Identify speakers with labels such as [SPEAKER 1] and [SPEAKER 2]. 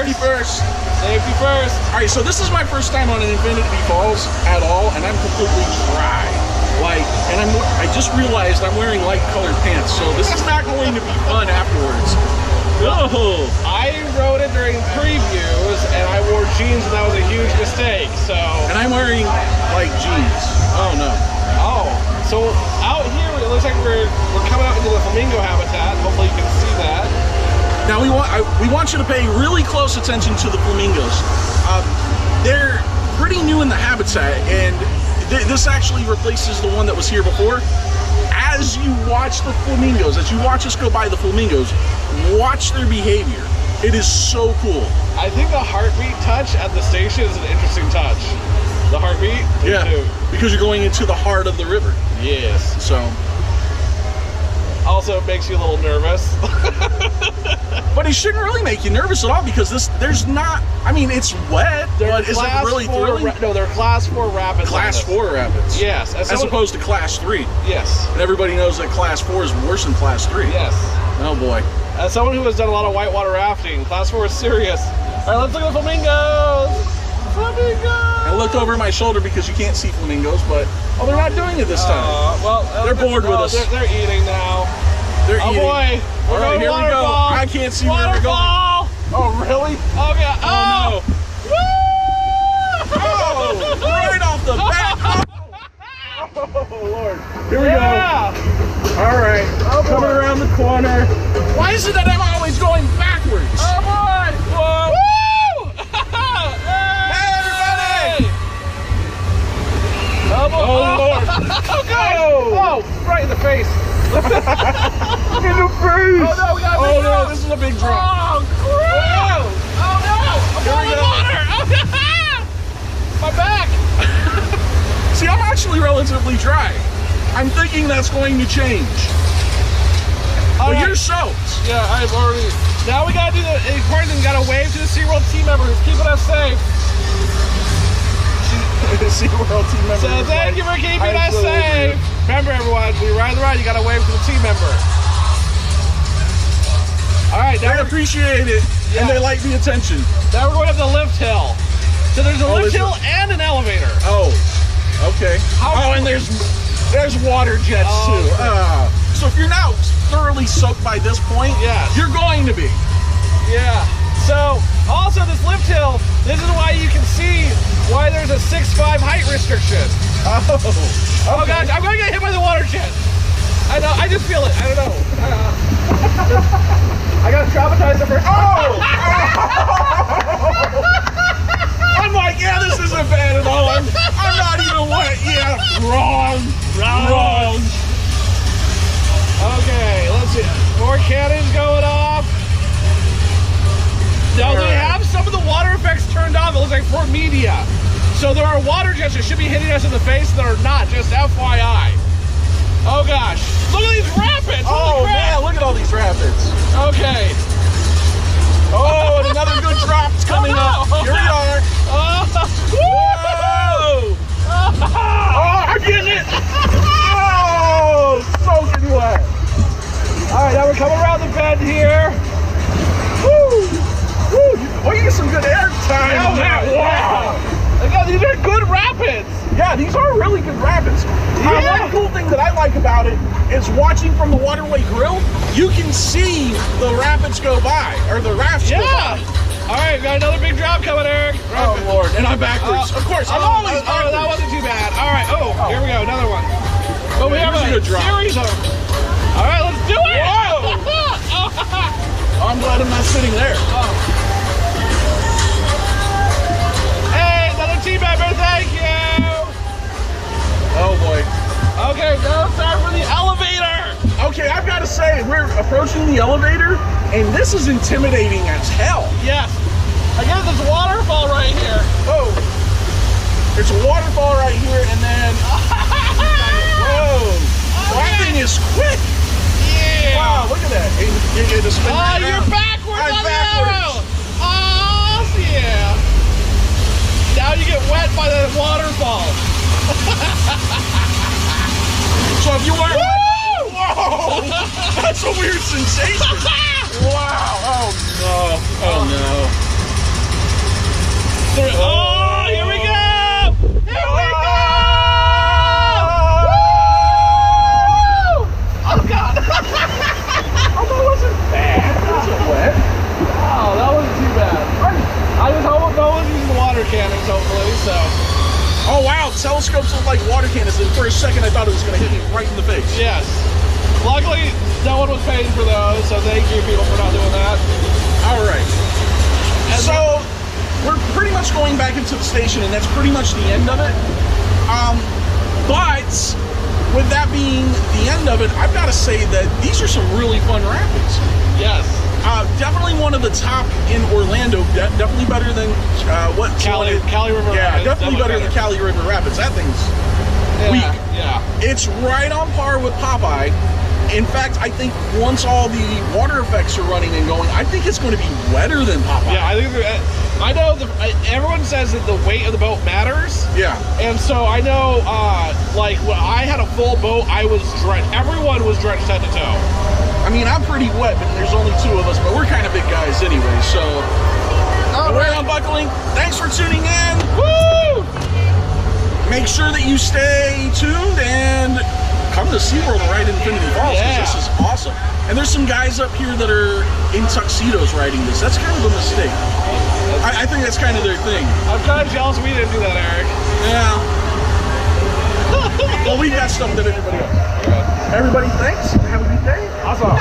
[SPEAKER 1] Priority first.
[SPEAKER 2] Safety first.
[SPEAKER 1] All right, so this is my first time on an Infinity Falls at all, and I'm completely dry. And I just realized I'm wearing light colored pants, so this is not going to be fun afterwards. Oh.
[SPEAKER 2] I rode it during previews, and I wore jeans, and that was a huge mistake. So.
[SPEAKER 1] And I'm wearing like jeans. Oh no.
[SPEAKER 2] Oh. So out here, it looks like we're coming out into the flamingo habitat. Hopefully you can see that.
[SPEAKER 1] Now we want you to pay really close attention to the flamingos. They're pretty new in the habitat, and this actually replaces the one that was here before. As you watch the flamingos, as you watch us go by the flamingos, watch their behavior. It is so cool.
[SPEAKER 2] I think the heartbeat touch at the station is an interesting touch. The heartbeat?
[SPEAKER 1] Yeah, because you're going into the heart of the river.
[SPEAKER 2] Yes.
[SPEAKER 1] So.
[SPEAKER 2] Also, it makes you a little nervous.
[SPEAKER 1] But it shouldn't really make you nervous at all, because there's not, I mean, it's wet, but is it really thrilling?
[SPEAKER 2] No, they're class 4 rapids.
[SPEAKER 1] Class 4 rapids.
[SPEAKER 2] Yes.
[SPEAKER 1] As opposed to class 3.
[SPEAKER 2] Yes.
[SPEAKER 1] And everybody knows that class 4 is worse than class 3.
[SPEAKER 2] Yes.
[SPEAKER 1] Oh boy.
[SPEAKER 2] As someone who has done a lot of whitewater rafting, class 4 is serious. All right, let's look at the flamingos. Flamingos.
[SPEAKER 1] I looked over my shoulder because you can't see flamingos, but they're not doing it this time.
[SPEAKER 2] Well,
[SPEAKER 1] they're bored with us.
[SPEAKER 2] They're eating now.
[SPEAKER 1] They're
[SPEAKER 2] eating.
[SPEAKER 1] Oh
[SPEAKER 2] boy.
[SPEAKER 1] All right, here we go. I can't see where we're going. Oh, really?
[SPEAKER 2] Okay.
[SPEAKER 1] Oh, no. Oh, right off the bat. Oh, Lord. Here we go. All right. Coming around the corner. Why is it that I'm always going backwards?
[SPEAKER 2] Oh, boy. Whoa. Woo!
[SPEAKER 1] Hey, everybody.
[SPEAKER 2] Oh, boy.
[SPEAKER 1] Oh, Lord.
[SPEAKER 2] Oh, God. Oh, right in the face.
[SPEAKER 1] In the face!
[SPEAKER 2] Oh no, we got a big
[SPEAKER 1] no, this is a big drop.
[SPEAKER 2] Oh, crap! Oh no! I'm falling in water! Oh, my back!
[SPEAKER 1] See, I'm actually relatively dry. I'm thinking that's going to change. But you're soaked.
[SPEAKER 2] Yeah, I've already. Now we gotta do the important thing. We gotta wave to the SeaWorld team member who's keeping us safe.
[SPEAKER 1] The SeaWorld team member.
[SPEAKER 2] So thank you for keeping us safe. Remember, everyone, when you ride the ride, you gotta wave to the team member. All right, now
[SPEAKER 1] they appreciate it, and they like the attention.
[SPEAKER 2] Now we're going up the lift hill. So there's a lift hill and an elevator.
[SPEAKER 1] Oh, okay. And there's water jets too. So if you're not thoroughly soaked by this point, you're going to be.
[SPEAKER 2] Yeah. So also this lift hill, this is why you can see why there's a 6'5" height restriction. Oh gosh, I'm gonna get hit by the water jet. I know, I just feel it. I don't know. I got traumatized the first.
[SPEAKER 1] Oh! I'm like, yeah, this isn't bad at all. I'm not even wet. Yeah, wrong.
[SPEAKER 2] Okay, let's see. More cannons going off. Now they have some of the water effects turned on. It looks like for media. So there are water jets that should be hitting us in the face that are not, just FYI. Oh gosh. Look at these rapids!
[SPEAKER 1] Oh man, look at all these rapids.
[SPEAKER 2] Okay.
[SPEAKER 1] Oh, and another good drop's coming up. Here we are. Whoa! Oh, I'm getting it! Oh, soaking wet.
[SPEAKER 2] Alright, now we're coming around the bend here.
[SPEAKER 1] Woo! Woo! Oh, you get some good air time.
[SPEAKER 2] Oh, wow! Again, these are good rapids.
[SPEAKER 1] Yeah, these are really good rapids. One cool thing that I like about it is watching from the waterway grill, you can see the rapids go by, or the rafts go by.
[SPEAKER 2] All right, got another big drop coming, Eric.
[SPEAKER 1] Oh, Lord, and I'm backwards. Of course, I'm always backwards.
[SPEAKER 2] That wasn't too bad. All right, here we go, another one. Oh, we have a series of... All right, let's do it!
[SPEAKER 1] Whoa! I'm glad I'm not sitting there.
[SPEAKER 2] Hey, another team member, thank you!
[SPEAKER 1] Oh, boy.
[SPEAKER 2] Okay, now it's time for the elevator!
[SPEAKER 1] Okay, I've got to say, we're approaching the elevator, and this is intimidating as hell.
[SPEAKER 2] Yes. Again, there's a waterfall right here.
[SPEAKER 1] Oh. There's a waterfall right here, and then... Whoa. That thing is quick.
[SPEAKER 2] Yeah.
[SPEAKER 1] Wow, look at that. You're
[SPEAKER 2] backwards.
[SPEAKER 1] I'm backwards.
[SPEAKER 2] Oh, yeah. Now you get wet by the waterfall.
[SPEAKER 1] So if you weren't... Whoa! That's a weird sensation. Wow. Oh, no. Oh, no.
[SPEAKER 2] telescopes, hopefully, so.
[SPEAKER 1] Oh wow, telescopes look like water cannons, and for a second I thought it was going to hit me right in the face.
[SPEAKER 2] Yes. Luckily, no one was paying for those, so thank you people for not doing that.
[SPEAKER 1] All right. So we're pretty much going back into the station, and that's pretty much the end of it. But with that being the end of it, I've got to say that these are some really fun rapids.
[SPEAKER 2] Yes.
[SPEAKER 1] Definitely one of the top in Orlando. Definitely better than what
[SPEAKER 2] Cali River Rapids.
[SPEAKER 1] Yeah, definitely better than Cali River Rapids. That thing's weak.
[SPEAKER 2] Yeah.
[SPEAKER 1] It's right on par with Popeye. In fact, I think once all the water effects are running and going, I think it's going to be wetter than Popeye.
[SPEAKER 2] Yeah, I know everyone says that the weight of the boat matters.
[SPEAKER 1] Yeah.
[SPEAKER 2] And so I know, like when I had a full boat, I was drenched. Everyone was drenched head to toe.
[SPEAKER 1] I mean, I'm pretty wet, but there's only two of us, but we're kind of big guys anyway, so. We're unbuckling. Thanks for tuning in.
[SPEAKER 2] Woo!
[SPEAKER 1] Make sure that you stay tuned and come to SeaWorld and ride Infinity Falls, because this is awesome. And there's some guys up here that are in tuxedos riding this. That's kind of a mistake. I think that's kind of their thing.
[SPEAKER 2] I'm kind of jealous we didn't do that, Eric.
[SPEAKER 1] Yeah. Well, we got stuff that everybody else. Everybody, thanks. Have a good day.
[SPEAKER 2] Awesome.